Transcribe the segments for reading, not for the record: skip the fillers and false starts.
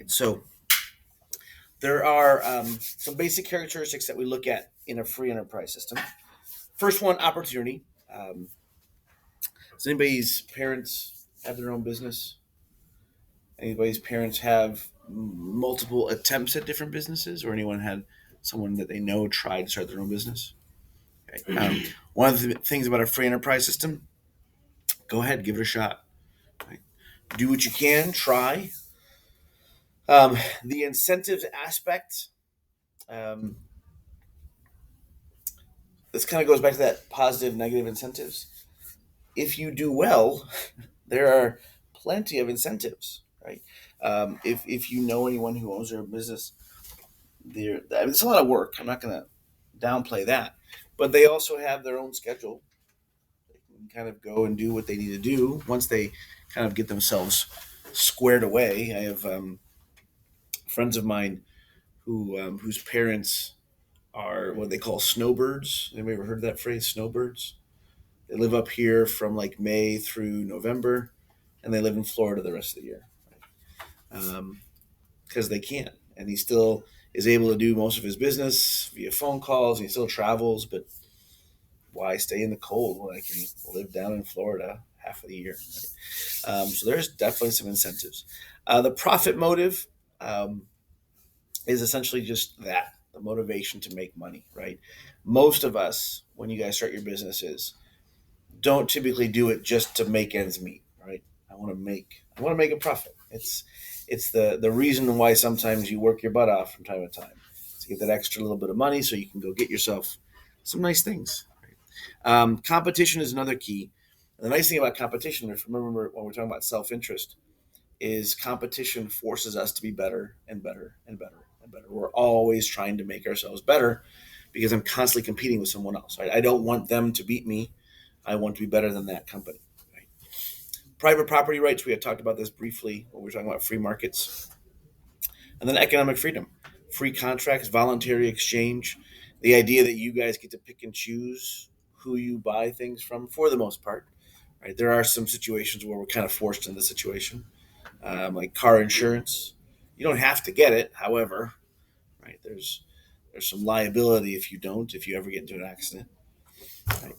right? So there are some basic characteristics that we look at in a free enterprise system. First one, opportunity. Does anybody's parents have their own business? Anybody's parents have multiple attempts at different businesses, or anyone had someone that they know tried to start their own business? Okay. One of the things about a free enterprise system, go ahead, give it a shot. Right? Do what you can, try. The incentives aspect, um, this kind of goes back to that positive, negative incentives. If you do well, there are plenty of incentives, right? If you know anyone who owns their business, it's a lot of work. I'm not going to downplay that, but they also have their own schedule. They can kind of go and do what they need to do once they kind of get themselves squared away. I have friends of mine whose parents are what they call snowbirds. Anybody ever heard that phrase, snowbirds? They live up here from like May through November, and they live in Florida the rest of the year because they can. And he still is able to do most of his business via phone calls. And he still travels, but why stay in the cold when I can live down in Florida half of the year? Right? So there's definitely some incentives. The profit motive is essentially just that, the motivation to make money, right? Most of us, when you guys start your businesses, don't typically do it just to make ends meet, right? I want to make a profit. It's the reason why sometimes you work your butt off from time to time to get that extra little bit of money so you can go get yourself some nice things. Right? Competition is another key. And the nice thing about competition, if you remember when we're talking about self interest, is competition forces us to be better and better and better and better. We're always trying to make ourselves better because I'm constantly competing with someone else. Right? I don't want them to beat me. I want to be better than that company. Right? Private property rights, we had talked about this briefly when we were talking about free markets. And then economic freedom, free contracts, voluntary exchange, the idea that you guys get to pick and choose who you buy things from for the most part. Right? There are some situations where we're kind of forced into the situation, like car insurance. You don't have to get it, however, right? There's some liability if you don't, if you ever get into an accident. Right?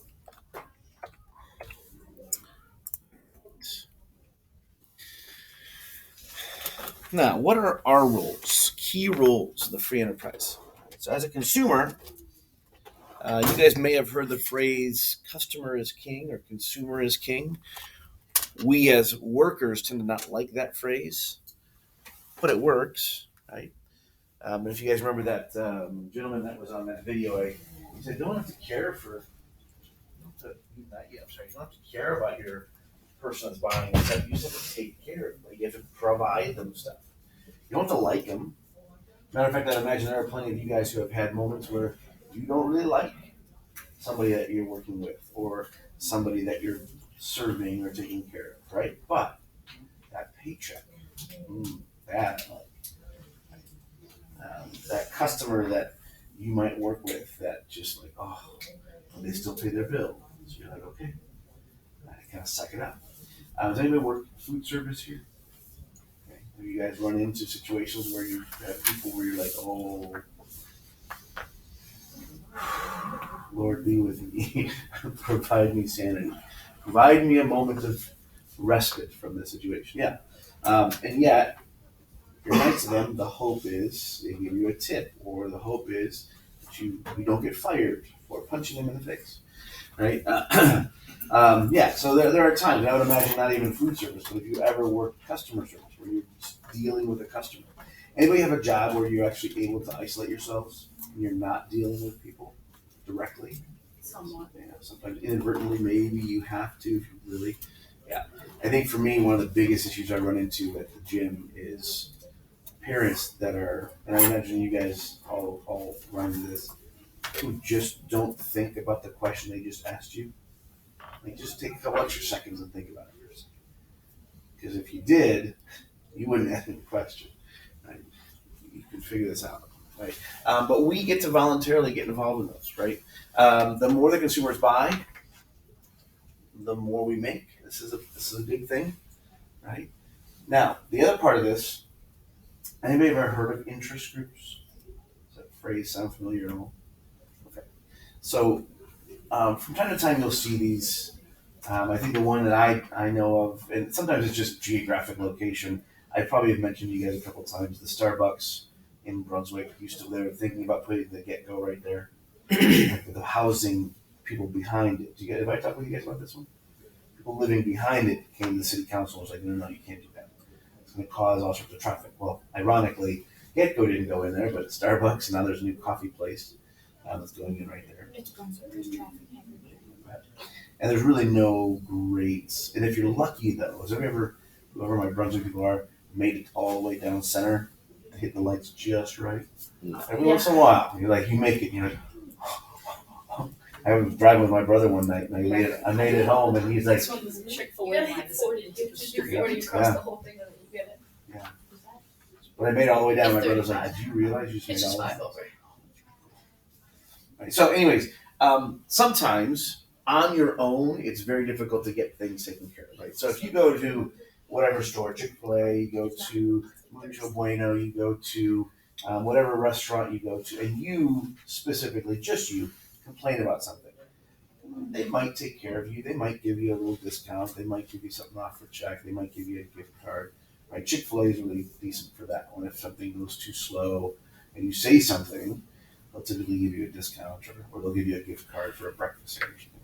Now, what are our roles? Key roles in the free enterprise. So, as a consumer, you guys may have heard the phrase "customer is king" or "consumer is king." We as workers tend to not like that phrase, but it works, right? If you guys remember that gentleman that was on that video, he said, "Don't have to care for not yet. I'm sorry. You don't have to care about your person that's buying stuff. You just have to take care of them. Like, you have to provide them stuff. You don't have to like them. Matter of fact, I imagine there are plenty of you guys who have had moments where you don't really like somebody that you're working with or somebody that you're serving or taking care of, right? But that paycheck, that that customer that you might work with, that just like, oh, they still pay their bill. So you're like, okay, I kind of suck it up. Does anybody work food service here? Okay. Have you guys run into situations where you have people where you're like, oh, Lord be with me, provide me sanity, provide me a moment of respite from this situation. Yeah, and yet you're nice to them. The hope is they give you a tip, or the hope is that you don't get fired for punching them in the face, right? Yeah, so there are times, I would imagine not even food service, but if you ever work customer service where you're just dealing with a customer, anybody have a job where you're actually able to isolate yourselves and you're not dealing with people directly? Somewhat. Yeah, sometimes inadvertently, maybe you have to if you really. Yeah, I think for me, one of the biggest issues I run into at the gym is parents that are, and I imagine you guys all run into this, who just don't think about the question they just asked you. Like, just take a couple extra seconds and think about it for a second. Because if you did, you wouldn't ask me the question. Right? You can figure this out. Right? But we get to voluntarily get involved in those, right? The more the consumers buy, the more we make. This is a big thing, right? Now, the other part of this Anybody ever heard of interest groups? Does that phrase sound familiar at all? Okay. So from time to time, you'll see these. I think the one that I know of, and sometimes it's just geographic location. I probably have mentioned to you guys a couple times. The Starbucks in Brunswick used to. They were thinking about putting the Get Go right there. Like the housing people behind it. Do you guys? Have I talked with you guys about this one? People living behind it came to the city council and was like, no, no, you can't do that. It's going to cause all sorts of traffic. Well, ironically, Get Go didn't go in there, but Starbucks, and now there's a new coffee place that's going in right there. It's Brunswick, there's traffic everywhere. And there's really no grades. And if you're lucky, though, has ever, whoever my Brunswick people are, made it all the way down center, hit the lights just right? No. Every once in a while, you're like, you make it, you're like, I was driving with my brother one night, and I made it home, and he's like, This one was Chick-fil-A. You gotta hit 40 to get to 40 across Yeah. the whole thing, and then you get it. when I made it all the way down, It's my brother's 35. like, did you realize you just made It's it just all the way? 5 over. Right. So, anyways, sometimes on your own, it's very difficult to get things taken care of, right? So, if you go to whatever store, Chick-fil-A, you go to Mucho Bueno, you go to whatever restaurant you go to, and you specifically, just you, complain about something, they might take care of you. They might give you a little discount. They might give you something off for check. They might give you a gift card. Right? Chick-fil-A is really decent for that one. If something goes too slow and you say something, they'll typically give you a discount or they'll give you a gift card for a breakfast or something.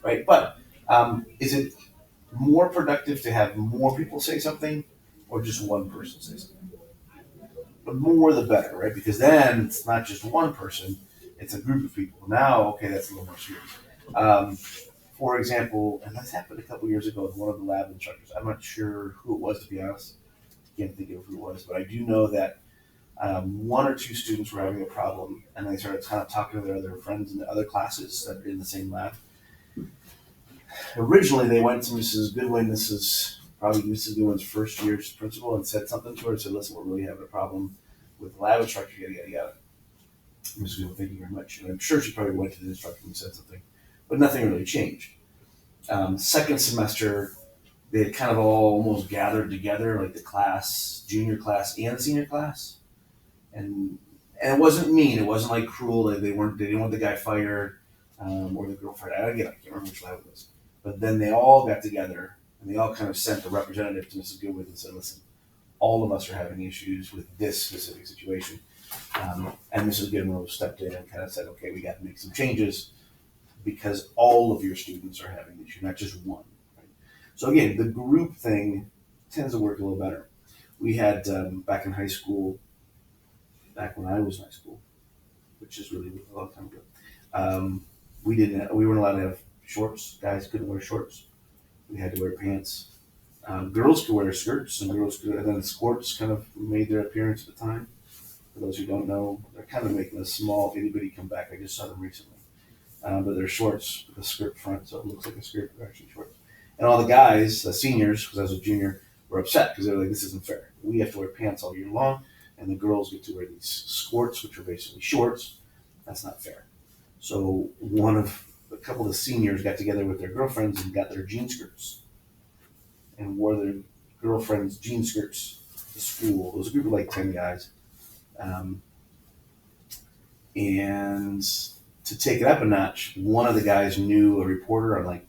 Right? But is it more productive to have more people say something or just one person say something? The more the better, right? Because then it's not just one person, it's a group of people. Now, okay, that's a little more serious. Um, for example, and this happened a couple years ago with one of the lab instructors. I'm not sure who it was, to be honest. Can't think of who it was, but I do know that one or two students were having a problem, and they started kind of talking to their other friends in the other classes that are in the same lab. Originally, they went to Mrs. Goodwin. This is probably Mrs. Goodwin's first year's principal, and said something to her. Said, "Listen, we're really having a problem with the lab instructor. Yada yada yada." Mrs. Goodwin, thank you very much. And I'm sure she probably went to the instructor and said something, but nothing really changed. Second semester, they had kind of all almost gathered together, like the class, junior class and senior class, and it wasn't mean. It wasn't like cruel. They didn't want the guy fired or the girl fired. I can't remember which lab it was. But then they all got together and they all kind of sent a representative to Mrs. Goodwin and said, "Listen, all of us are having issues with this specific situation." And Mrs. Goodwin stepped in and kind of said, "Okay, we got to make some changes because all of your students are having the issue, not just one." Right? So again, the group thing tends to work a little better. We had back in high school, back when I was in high school, which is really a long time ago. We weren't allowed to have shorts. Guys couldn't wear shorts. We had to wear pants. Girls could wear skirts, and and then skirts kind of made their appearance at the time. For those who don't know, they're kind of making a small itty bitty comeback. I just saw them recently. But they're shorts with a skirt front, so it looks like a skirt, but they're actually shorts. And all the guys, the seniors, because I was a junior, were upset because they were like, "This isn't fair. We have to wear pants all year long, and the girls get to wear these skirts, which are basically shorts. That's not fair." So a couple of the seniors got together with their girlfriends and got their jean skirts and wore their girlfriends' jean skirts to school. It was a group of like 10 guys. Um, and to take it up a notch, one of the guys knew a reporter on like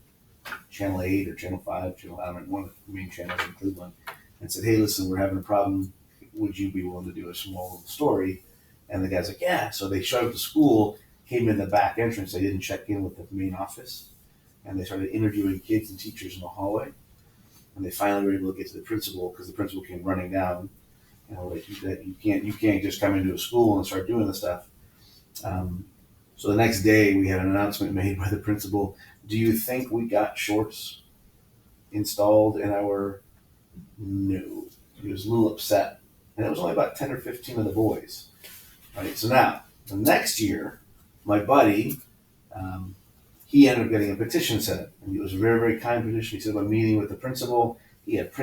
Channel 8 or Channel 5, I don't know, one of the main channels in Cleveland, and said, "Hey, listen, we're having a problem. Would you be willing to do a small little story?" And the guy's like, "Yeah." So they showed up to school, came in the back entrance. They didn't check in with the main office, and they started interviewing kids and teachers in the hallway. And they finally were able to get to the principal because the principal came running down. Like you can't just come into a school and start doing this stuff. So the next day, we had an announcement made by the principal. "Do you think we got shorts installed in our?" No. He was a little upset, and it was only about 10 or 15 of the boys. Right. So now the next year, my buddy, he ended up getting a petition sent, and it was a very, very kind petition. He said, "I'm meeting with the principal." He had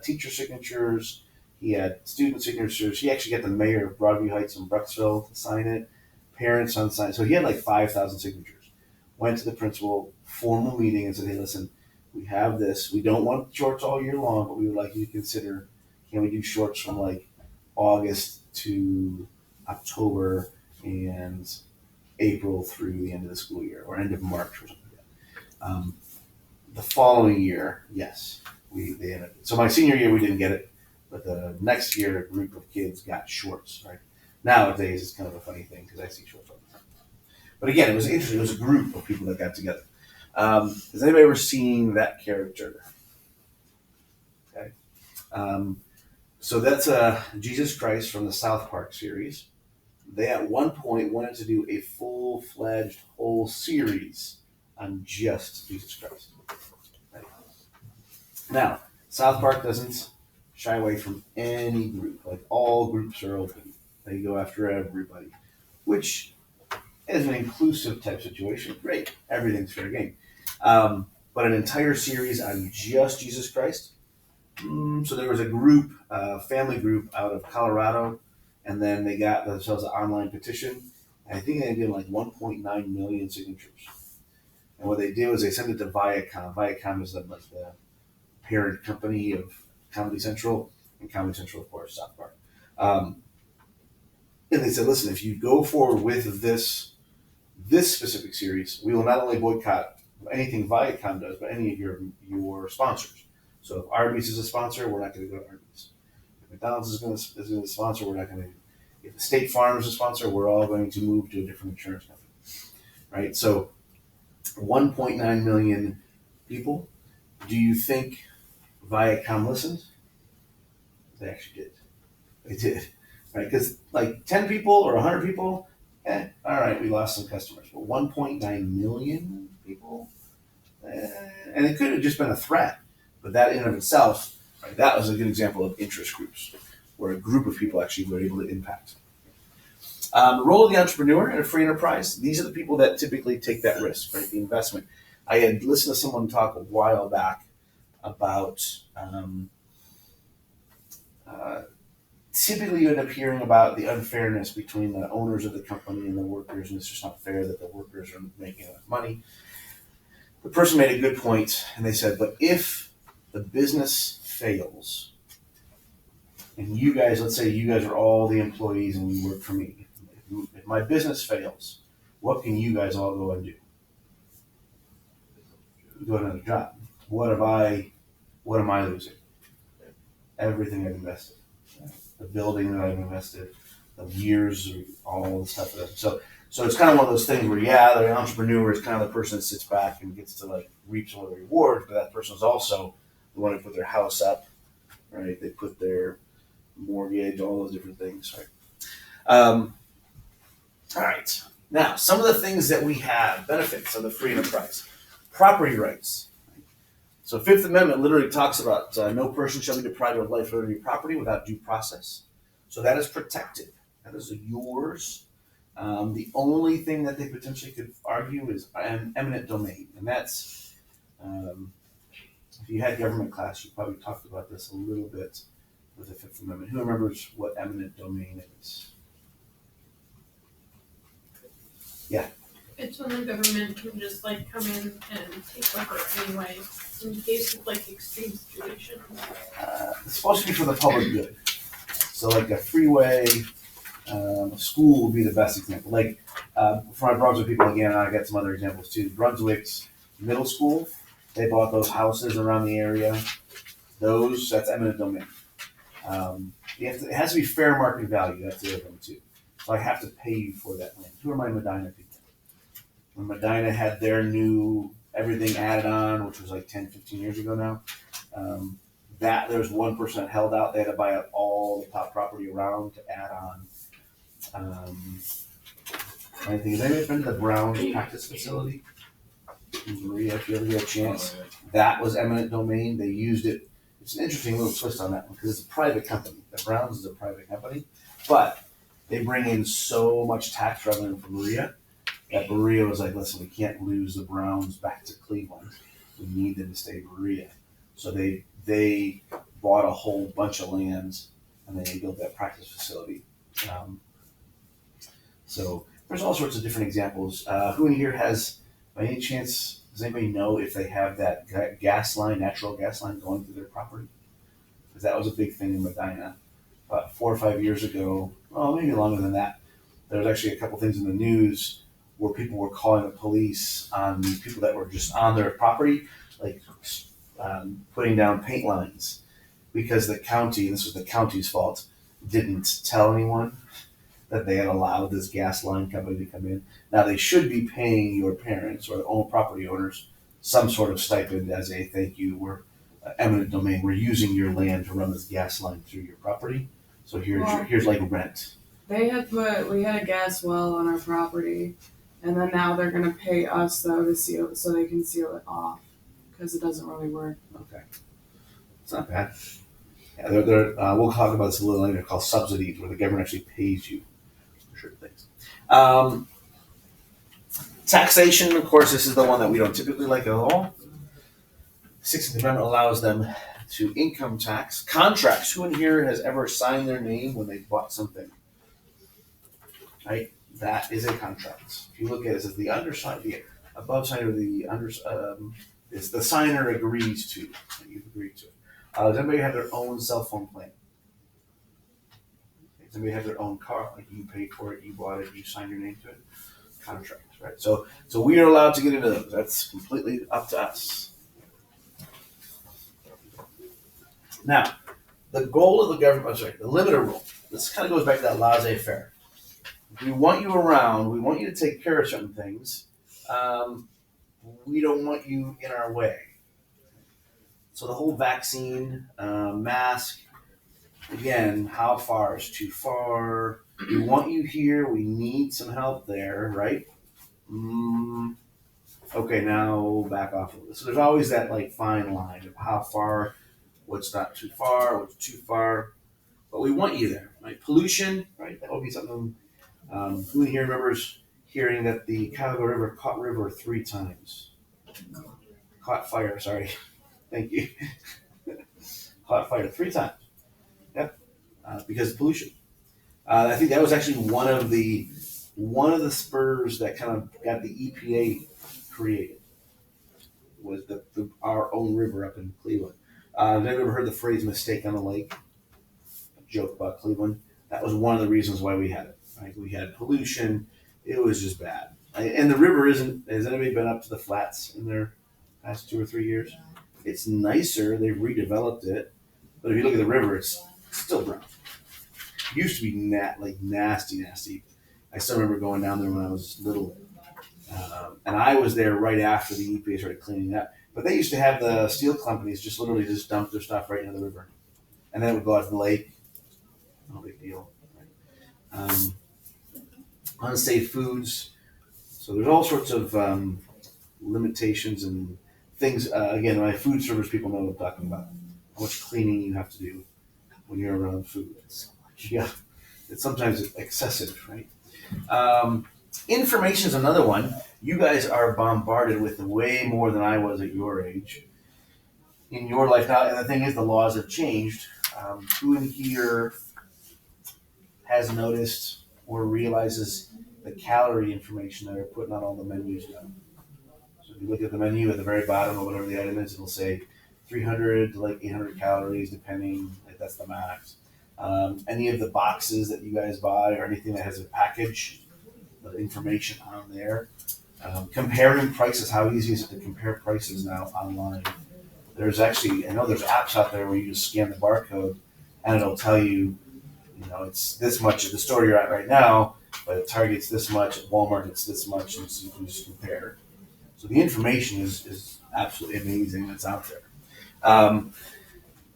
teacher signatures, he had student signatures. He actually got the mayor of Broadview Heights and Bruxville to sign it, parents on sign. So he had like 5,000 signatures. Went to the principal, formal meeting, and said, "Hey, listen, we have this. We don't want shorts all year long, but we would like you to consider, can we do shorts from like August to October and April through the end of the school year, or end of March or something like that. The following year, yes, they ended. So my senior year we didn't get it, but the next year a group of kids got shorts. Right nowadays it's kind of a funny thing because I see shorts all the time. But again, it was interesting. It was a group of people that got together. Has anybody ever seen That Character? Okay. So that's Jesus Christ from the South Park series. They at one point wanted to do a full-fledged whole series on just Jesus Christ. Right? Now, South Park doesn't shy away from any group. Like all groups are open. They go after everybody, which is an inclusive type situation. Great, everything's fair game. But an entire series on just Jesus Christ. So there was a group, family group out of Colorado, and then they got themselves an online petition. And I think they did like 1.9 million signatures. And what they did was they sent it to Viacom. Viacom is like the parent company of Comedy Central, and Comedy Central, of course, South Park. And they said, listen, if you go forward with this specific series, we will not only boycott anything Viacom does, but any of your sponsors. So if Arby's is a sponsor, we're not going to go to Arby's. If McDonald's is going to sponsor, we're not going to. If the State Farm is a sponsor, we're all going to move to a different insurance company, right? So 1.9 million people. Do you think Viacom listened? They actually did. They did, right? Because like 10 people or 100 people, all right, we lost some customers. But 1.9 million people, and it could have just been a threat. But that in and of itself, right, that was a good example of interest groups, where a group of people actually were able to impact. The role of the entrepreneur in a free enterprise, these are the people that typically take that risk, right, the investment. I had listened to someone talk a while back about typically you end up hearing about the unfairness between the owners of the company and the workers, and it's just not fair that the workers are making enough money. The person made a good point, and they said, but if the business fails, and you guys, let's say you guys are all the employees and you work for me. If my business fails, what can you guys all go and do? Go to another job. What am I losing? Everything I've invested. The building that I've invested, the years, all the stuff. So it's kind of one of those things where, yeah, the entrepreneur is kind of the person that sits back and gets to like reap some of the rewards, but that person is also the one who put their house up, right? They put their mortgage, all those different things, right? All right. Now, some of the things that we have, benefits of the free enterprise. Property rights. So Fifth Amendment literally talks about no person shall be deprived of life, liberty, or property without due process. So that is protected. That is yours. The only thing that they potentially could argue is an eminent domain. And that's, if you had government class, you probably talked about this a little bit with the Fifth Amendment. Who remembers what eminent domain is? Yeah. It's when the government can just like come in and take over anyway, in case of like extreme situations. It's supposed to be for the public good. So like a freeway, a school would be the best example. Like for my Brunswick people again, and I got some other examples too. Brunswick's middle school, they bought those houses around the area. That's eminent domain. It has to be fair market value. That's the other thing too. So I have to pay you for that land. Who are my Medina people? When Medina had their new everything added on, which was like 10, 15 years ago now, there was one person that held out. They had to buy out all the top property around to add on. I think, has anybody been to the Browns practice facility in Maria, if you ever get a chance? That was eminent domain. They used it. It's an interesting little twist on that one because it's a private company. The Browns is a private company, but they bring in so much tax revenue from Maria that Berea was like, listen, we can't lose the Browns back to Cleveland. We need them to stay Berea. So they bought a whole bunch of lands and they built that practice facility. So there's all sorts of different examples. Who in here has, by any chance, does anybody know if they have that natural gas line going through their property? Because that was a big thing in Medina. about 4 or 5 years ago, oh, maybe longer than that, there was actually a couple things in the news where people were calling the police on these people that were just on their property, like putting down paint lines because the county, this was the county's fault, didn't tell anyone that they had allowed this gas line company to come in. Now they should be paying your parents or own property owners some sort of stipend as a thank you. We're eminent domain. We're using your land to run this gas line through your property. So here's like rent. We had a gas well on our property, and then now they're gonna pay us though to seal so they can seal it off because it doesn't really work. Okay, it's not bad. Yeah, we'll talk about this a little later. Called subsidies, where the government actually pays you for certain things. Taxation, of course, this is the one that we don't typically like at all. 16th Amendment allows them to income tax contracts. Who in here has ever signed their name when they bought something? Right, that is a contract. If you look at it, it says the undersigned, the above signer, is the signer agrees to. That you've agreed to it. Does anybody have their own cell phone plan? Does anybody have their own car? Like you paid for it, you bought it, you signed your name to it. Contract, right? So we are allowed to get into those. That's completely up to us. Now, the goal of the government, the limiter rule. This kind of goes back to that laissez-faire. We want you around. We want you to take care of certain things. We don't want you in our way. So the whole vaccine, mask, again, how far is too far? We want you here. We need some help there, right? Okay, now back off of this. So there's always that like fine line of how far, what's not too far, what's too far. But we want you there, right? Pollution, right? That would be something. Who in here remembers hearing that the Cuyahoga River caught river 3 times? Caught fire, sorry. Thank you. Caught fire 3 times. Yep. Because of pollution. I think that was actually one of the spurs that kind of got the EPA created. Was our own river up in Cleveland. Have you ever heard the phrase "mistake on the lake"? A joke about Cleveland. That was one of the reasons why we had it. Right? We had pollution. It was just bad. And the river isn't. Has anybody been up to the flats in their past 2 or 3 years? It's nicer. They've redeveloped it. But if you look at the river, it's still brown. It used to be nasty. I still remember going down there when I was little. And I was there right after the EPA started cleaning up. But they used to have the steel companies just literally just dump their stuff right into the river. And then it would go out to the lake. No big deal. Right? Unsafe foods. So there's all sorts of limitations and things. Again, my food service people know what I'm talking about. How much cleaning you have to do when you're around food. Yeah, it's sometimes excessive, right? Information is another one. You guys are bombarded with way more than I was at your age in your life now. And the thing is, the laws have changed. Who in here has noticed or realizes the calorie information that they're putting on all the menus now? So if you look at the menu at the very bottom of whatever the item is, it'll say 300 to like 800 calories, depending. Like that's the max. Any of the boxes that you guys buy or anything that has a package, the information on there. Comparing prices, how easy is it to compare prices now online? There's actually, I know there's apps out there where you just scan the barcode and it'll tell you, it's this much at the store you're at right now, but at Target's this much, at Walmart it's this much, and so you can just compare. So the information is absolutely amazing that's out there.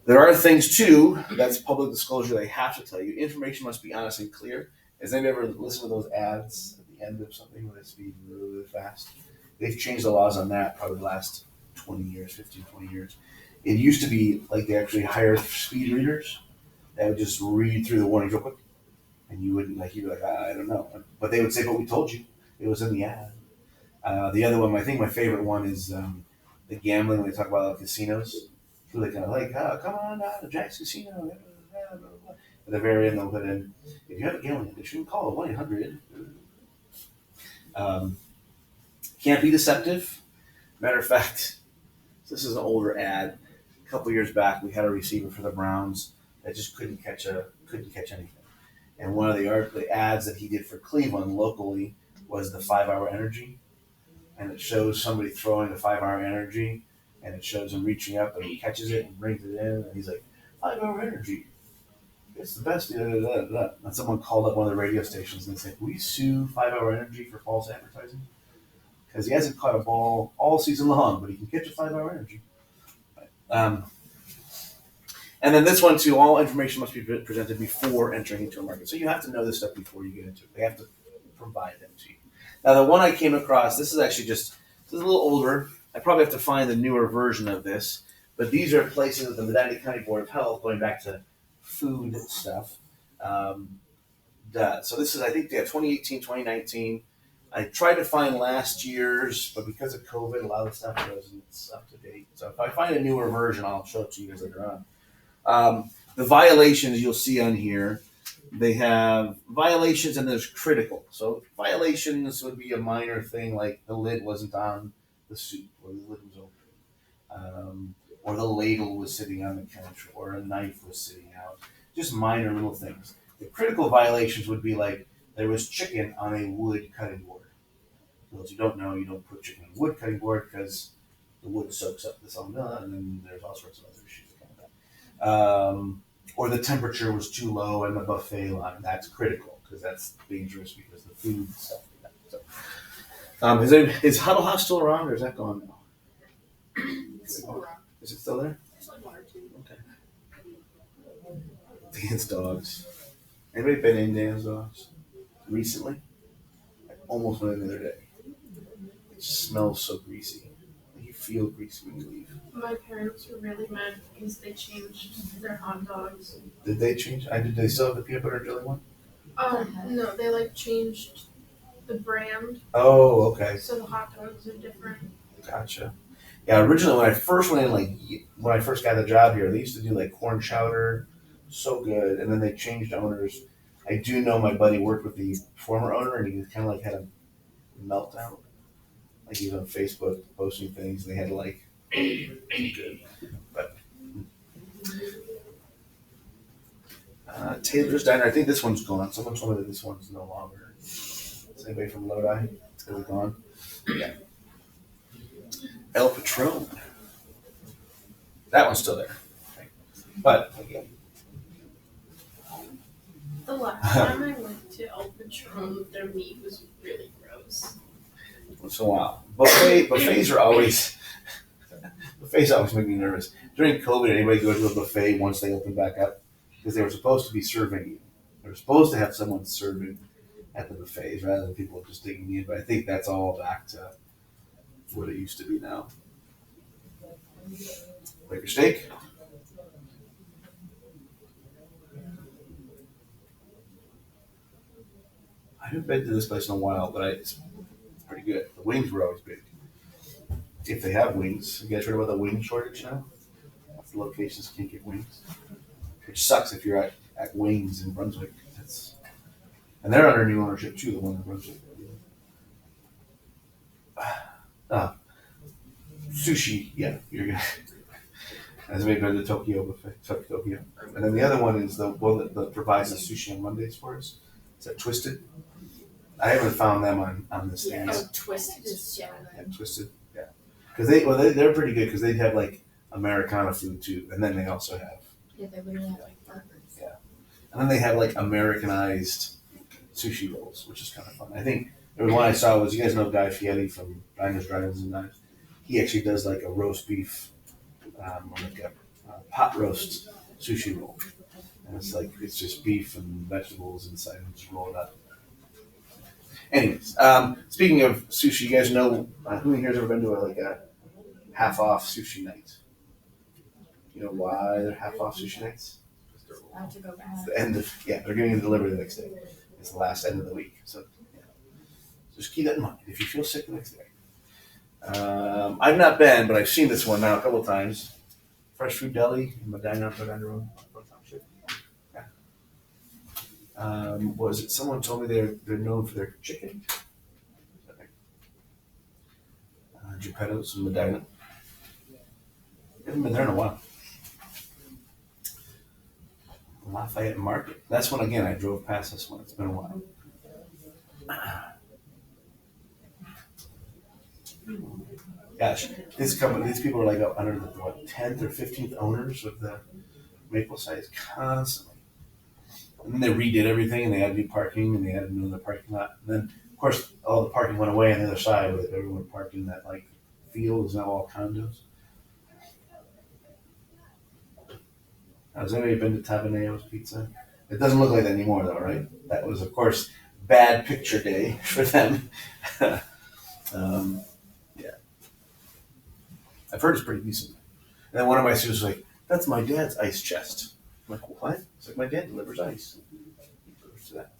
There are things too, that's public disclosure, they have to tell you. Information must be honest and clear. Has anybody ever listened to those ads at the end of something where it's speeding really, really fast? They've changed the laws on that probably the last 20 years, 15, 20 years. It used to be like they actually hired speed readers that would just read through the warnings real quick. And you'd be like, I don't know. But they would say, but we told you. It was in the ad. The other one, I think my favorite one is the gambling when they talk about casinos. So they kind of like, come on down to Jack's Casino. At the very end, they'll put in, if you have a gambling addiction, call 1-800. Can't be deceptive. Matter of fact, this is an older ad. A couple years back, we had a receiver for the Browns that just couldn't couldn't catch anything. And one of the ads that he did for Cleveland locally was the 5-hour energy, and it shows somebody throwing the 5-hour energy, and it shows him reaching up and he catches it and brings it in, and he's like, 5-hour energy, it's the best. And someone called up one of the radio stations and they said, "We sue 5-hour energy for false advertising because he hasn't caught a ball all season long, but he can catch a 5-hour energy." Um, and then this one too, all information must be presented before entering into a market. So you have to know this stuff before you get into it. They have to provide them to you. Now the one I came across, this is a little older. I probably have to find the newer version of this, but these are places that the Medina County Board of Health, going back to food stuff, does. So this is, I think they have 2018, 2019. I tried to find last year's, but because of COVID, a lot of the stuff wasn't up to date. So if I find a newer version, I'll show it to you guys later on. The violations you'll see on here, they have violations and there's critical. So violations would be a minor thing like the lid wasn't on the soup or the lid was open, or the ladle was sitting on the counter or a knife was sitting out. Just minor little things. The critical violations would be like there was chicken on a wood cutting board. For those who don't know, you don't put chicken on a wood cutting board because the wood soaks up the salmonella, and then there's all sorts of other issues that come with that. Or the temperature was too low in the buffet line. That's critical because that's dangerous because the food stuff like that. So, is Huddle House still around or is that gone now? It's still around. Is it still there? There's like one or two. Okay. Dan's dogs. Anybody been in Dan's dogs recently? I almost went in the other day. It just smells so greasy. You feel greasy when you leave. My parents were really mad because they changed their hot dogs. Did they change? Did they still have the peanut butter and jelly one? No, they like changed the brand, Oh, okay. so the hot dogs are different. Gotcha. Yeah, originally when I first went in, when I first got the job here, they used to do like corn chowder, so good, and then they changed owners. I do know my buddy worked with the former owner, and he kind of like had a meltdown. Like he was on Facebook posting things, and they had to like good. But Taylor's Diner, I think this one's gone. Someone told me that this one's no longer. Is anybody from Lodi? It's gonna be gone. Yeah. El Patron. That one's still there. But again, The last time I went to El Patron, their meat was really gross. once in a while. Buffets are always buffets always make me nervous. During COVID, anybody go to a buffet once they open back up? Because they were supposed to be serving you. They were supposed to have someone serving at the buffets rather than people just digging in. But I think that's all back to what it used to be now. Quaker steak. I haven't been to this place in a while, but it's pretty good. The wings were always big. If they have wings, you guys heard about the wing shortage now? The locations can't get wings, which sucks if you're at Wings in Brunswick. And they're under new ownership too, the one in Brunswick. Sushi, yeah, you're gonna. Has maybe been to Tokyo buffet, Tokyo. And then the other one is the one that provides the sushi on Mondays for us. Is that Twisted? I haven't found them on this thing. Oh, Twisted is so Yeah, good. Twisted, yeah. Because they're pretty good because they have like Americana food too, and then they also have, Yeah, they literally have like burgers. and then they have like Americanized sushi rolls, which is kind of fun. I think there was one I saw was, you guys know Guy Fieri from Diners, Drive-Ins, and Knives. He actually does like a roast beef, like a pot roast sushi roll, and it's just beef and vegetables inside and just roll it up. Anyways, speaking of sushi, you guys know who in here has ever been to a half off sushi night? You know why they're half off sushi nights? I have to go back. It's the end of, they're getting the delivery the next day. It's the last end of the week. So just keep that in mind if you feel sick the next day. I've not been, but I've seen this one now a couple of times. Fresh Food Deli in Medina Road. Yeah. Was it someone told me they're known for their chicken? Geppetto's in Medina. Haven't been there in a while. Lafayette Market. That's when, again, I drove past this one. It's been a while. Gosh, these people are like under the 10th or 15th owners of the Maple site constantly. And then they redid everything and they added new parking and they added another parking lot. And then, of course, all the parking went away on the other side where everyone parked in that like field is now all condos. Has anybody been to Tabaneo's Pizza? It doesn't look like that anymore though, right? That was, of course, bad picture day for them. Yeah. I've heard it's pretty decent. And then one of my students was like, that's my dad's ice chest. I'm like, what? It's like, my dad delivers ice. He delivers to that.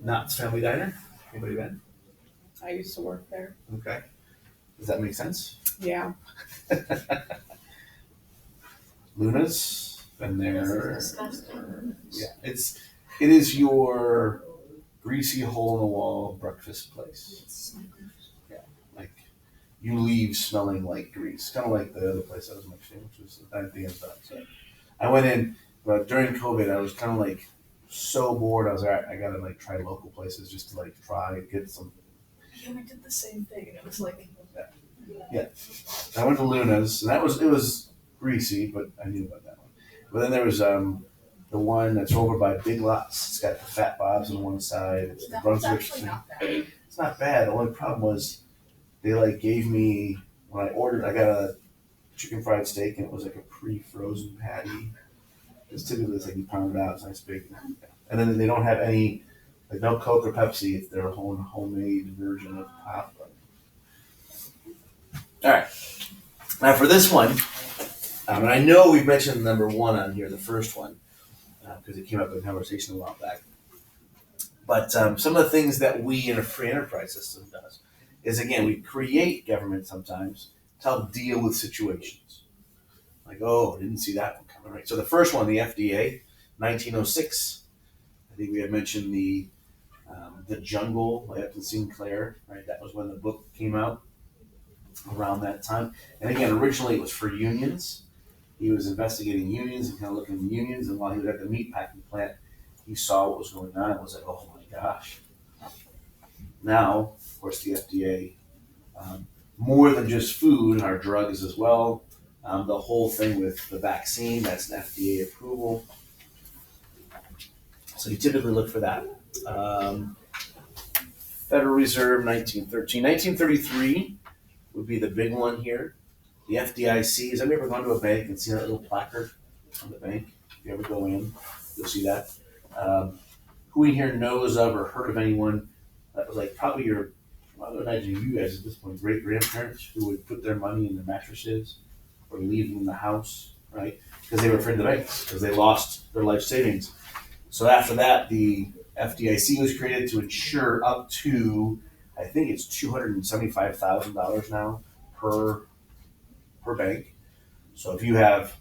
Knott's Family Diner. Anybody been? I used to work there. Okay. Does that make sense? Yeah. Luna's been This is there. disgusting. Yeah, it is your greasy hole in the wall breakfast place. Like you leave smelling like grease, kind of like the other place I was mentioning, which was the Dan's Dogs. So I went in, but during COVID, I was kind of like so bored. I was like, I gotta like try local places just to like try get some. Yeah, we did the same thing, and it was like, I went to Luna's, and it was greasy, but I knew about that one. But then there was the one that's over by Big Lots. It's got the Fat Bob's on one side. It's the that was Brunswick actually thing. not bad. It's not bad. The only problem was they like gave me when I ordered. I got a chicken fried steak, and it was like a pre-frozen patty. It's typically it's like you pound it out. It's nice big. And then they don't have any like no Coke or Pepsi. It's their own homemade version of pop. All right. Now for this one, and I know we've mentioned number one on here, the first one, because it came up in a conversation a while back. But some of the things that we in a free enterprise system does is, again, we create government sometimes to help deal with situations. Like, oh, I didn't see that one coming, right? So the first one, the FDA, 1906. I think we had mentioned the Jungle by Upton Sinclair, right? That was when the book came out around that time. And again, originally it was for unions. He was investigating unions and kind of looking at unions. And while he was at the meatpacking plant, he saw what was going on and was like, oh my gosh. Now, of course, the FDA, more than just food, our drugs as well. The whole thing with the vaccine, that's an FDA approval. So you typically look for that. Federal Reserve, 1913. 1933 would be the big one here. The FDIC. Has anybody ever gone to a bank and seen that little placard on the bank? If you ever go in, you'll see that. Who in here knows of or heard of anyone that was like probably your, I would imagine you guys at this point, great grandparents who would put their money in the mattresses or leave them in the house, right? Because they were afraid of the banks, because they lost their life savings. So after that, the FDIC was created to insure up to, I think it's $275,000 now per bank. So if you have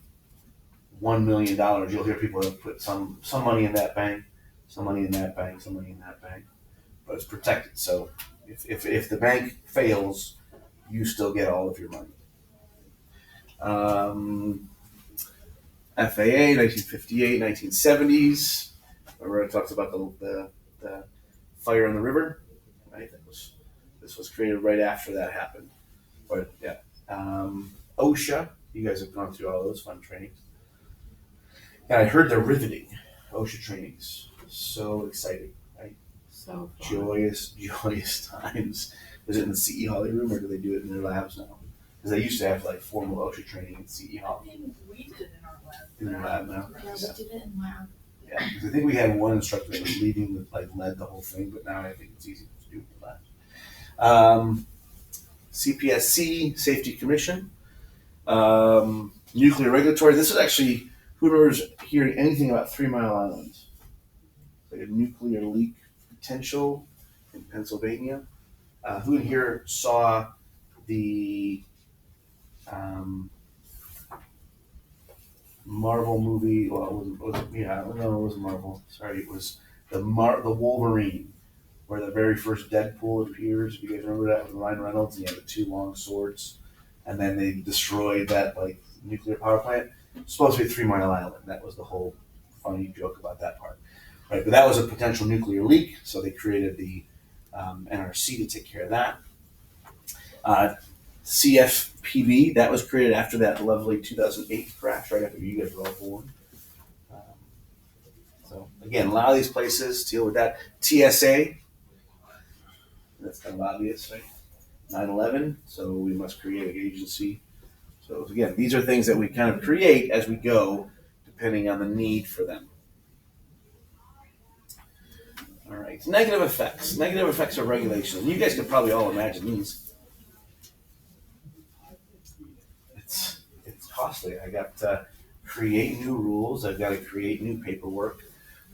$1 million, you'll hear people have put some money in that bank, some money in that bank, some money in that bank, but it's protected. So if the bank fails, you still get all of your money. FAA, 1958, 1970s. Remember it talks about the fire on the river, right? This was created right after that happened. But yeah, OSHA. You guys have gone through all those fun trainings. And I heard they're riveting. OSHA trainings, so exciting, right? So fun. Joyous times. Is it in the CE Holly room or do they do it in their labs now? Because they used to have like formal OSHA training in CE I Holly. think we did it in our lab. In their lab now. Yeah, we did it in lab. Yeah, because I think we had one instructor that was leading, that led the whole thing, but now I think it's easy to do in the lab. CPSC, Safety Commission, Nuclear Regulatory. This is actually, who remembers hearing anything about 3 Mile Island? Like a nuclear leak potential in Pennsylvania. Who in here saw the Marvel movie? Well, it wasn't Marvel. Sorry, it was the Wolverine, where the very first Deadpool appears. If you guys remember that with Ryan Reynolds, and he had the 2 long swords, and then they destroyed that like nuclear power plant. supposed to be a 3 Mile Island. That was the whole funny joke about that part, right? But that was a potential nuclear leak, so they created the NRC to take care of that. CFPB, that was created after that lovely 2008 crash, right after you guys were all born. Um, so again, a lot of these places deal with that. TSA, that's kind of obvious, right? 9/11, so we must create an agency. So again, these are things that we kind of create as we go, depending on the need for them. All right, negative effects. Negative effects of regulation. You guys could probably all imagine these. It's costly. I got to create new rules. I've got to create new paperwork.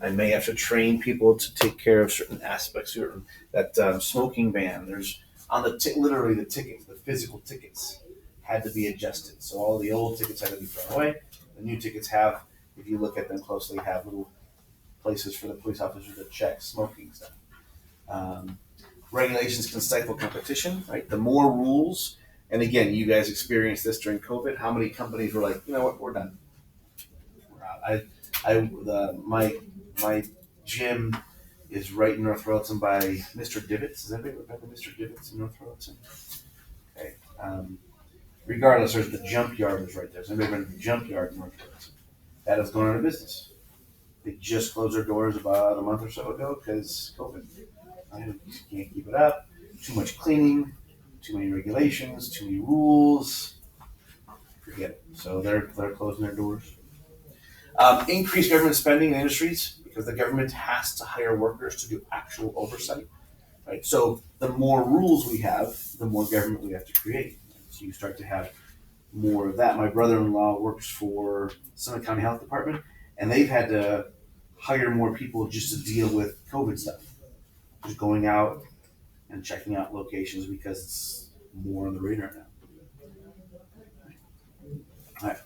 I may have to train people to take care of certain aspects. Certain that smoking ban. There's on literally the tickets, the physical tickets had to be adjusted. So all the old tickets had to be thrown away. The new tickets have, if you look at them closely, have little places for the police officers to check smoking stuff. Um, Regulations can stifle competition, right? The more rules, and again, you guys experienced this during COVID. How many companies were like, you know what, we're done. We're out. My gym is right in North Royalton by Mr. Divots. Does anybody remember Mr. Divots in North Royalton? Okay. Regardless, there's the jump yard is right there. So anybody been to the jump yard in North Royalton? That has gone out of business. They just closed their doors about a month or so ago because COVID. Right? You can't keep it up. Too much cleaning, too many regulations, too many rules. Forget it. So they're closing their doors. Increased government spending in industries because the government has to hire workers to do actual oversight. Right. So the more rules we have, the more government we have to create. So you start to have more of that. My brother-in-law works for Summit County Health Department, and they've had to hire more people just to deal with COVID stuff. Just going out and checking out locations because it's more on the radar now. All right.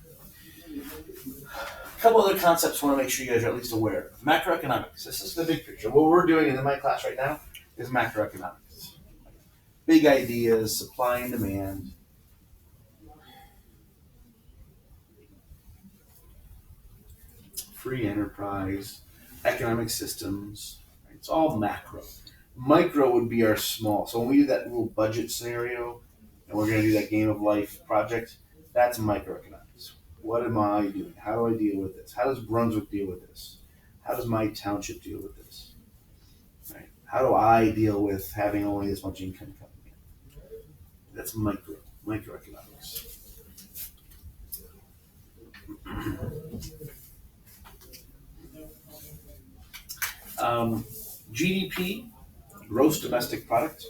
A couple other concepts I want to make sure you guys are at least aware of. Macroeconomics. This is the big picture. What we're doing in my class right now is macroeconomics. Big ideas, supply and demand. Free enterprise, economic systems. It's all macro. Micro would be our small. So when we do that little budget scenario, and we're going to do that game of life project, that's microeconomics. What am I doing? How do I deal with this? How does Brunswick deal with this? How does my township deal with this? Right? How do I deal with having only this much income coming in? That's microeconomics. GDP, gross domestic product.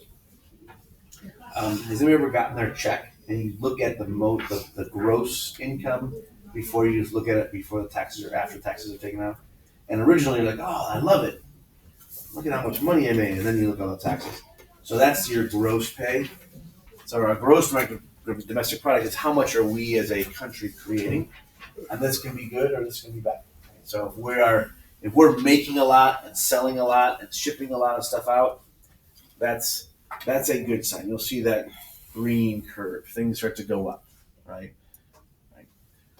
Has anybody ever gotten their check and you look at the gross income before you just look at it before the taxes or after taxes are taken out? And originally you're like, oh, I love it. Look at how much money I made. And then you look at all the taxes. So that's your gross pay. So our gross domestic product is how much are we as a country creating. And this can be good or this can be bad. So if we're making a lot and selling a lot and shipping a lot of stuff out, that's a good sign. You'll see that green curve. Things start to go up, right?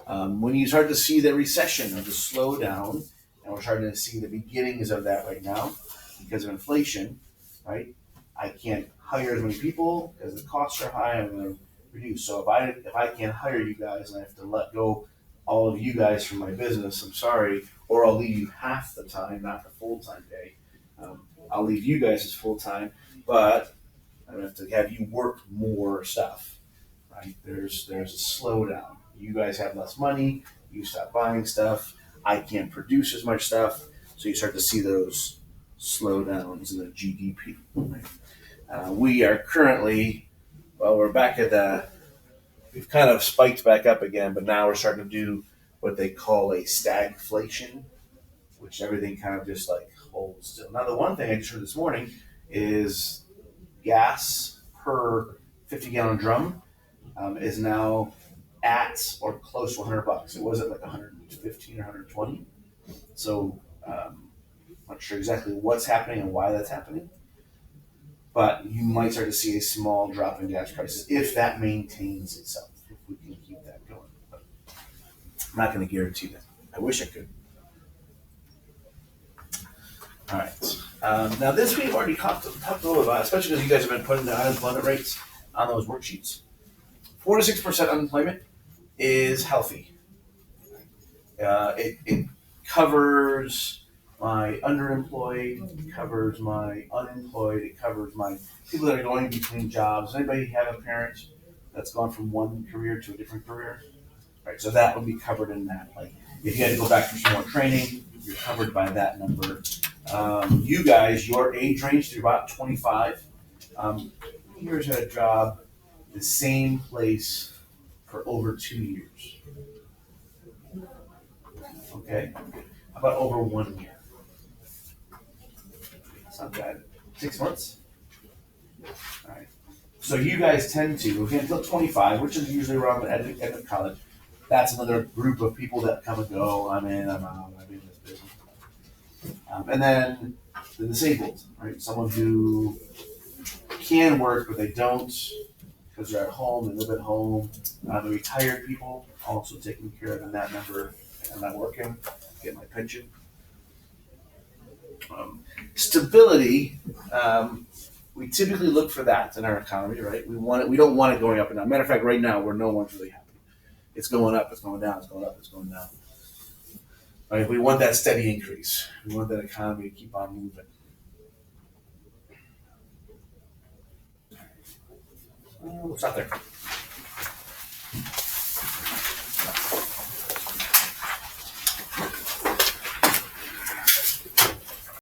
When you start to see the recession or the slowdown, and we're starting to see the beginnings of that right now because of inflation, right? I can't hire as many people because the costs are high. I'm going to reduce. So if I can't hire you guys and I have to let go all of you guys from my business, I'm sorry, or I'll leave you half the time, not the full-time pay. I'll leave you guys as full-time, but I have to have you work more stuff, right? There's a slowdown. You guys have less money. You stop buying stuff. I can't produce as much stuff. So you start to see those slowdowns in the GDP. Right? We are currently, we're back at we've kind of spiked back up again, but now we're starting to do what they call a stagflation, which everything kind of just like holds still. Now, the one thing I just heard this morning is gas per 50-gallon drum is now at or close to $100. It was at like 115 or 120. So I'm not sure exactly what's happening and why that's happening, but you might start to see a small drop in gas prices if that maintains itself, if we can keep that going. But I'm not going to guarantee that. I wish I could. All right. Now this we've already talked a little about, especially because you guys have been putting the unemployment rates on those worksheets. 4 to 6% unemployment is healthy. It covers my underemployed, it covers my unemployed, it covers my people that are going between jobs. Anybody have a parent that's gone from one career to a different career? Right, so that would be covered in that. Like if you had to go back for some more training, you're covered by that number. You guys, your age range to about 25. Years at a job, the same place for over 2 years. Okay, how about over 1 year? It's not bad. 6 months. All right. So you guys tend to, okay, until 25, which is usually around the end of college. That's another group of people that come and go. I'm in, I'm out, I'm in this business. And then the disabled, right? Someone who can work, but they don't because they're at home, they live at home. The retired people, also taken care of in that number. I'm not working, get my pension. Stability, we typically look for that in our economy, right? We don't want it going up and down. Matter of fact, right now, where no one's really happy. It's going up, it's going down, it's going up, it's going down. Right? We want that steady increase. We want that economy to keep on moving. We'll stop there.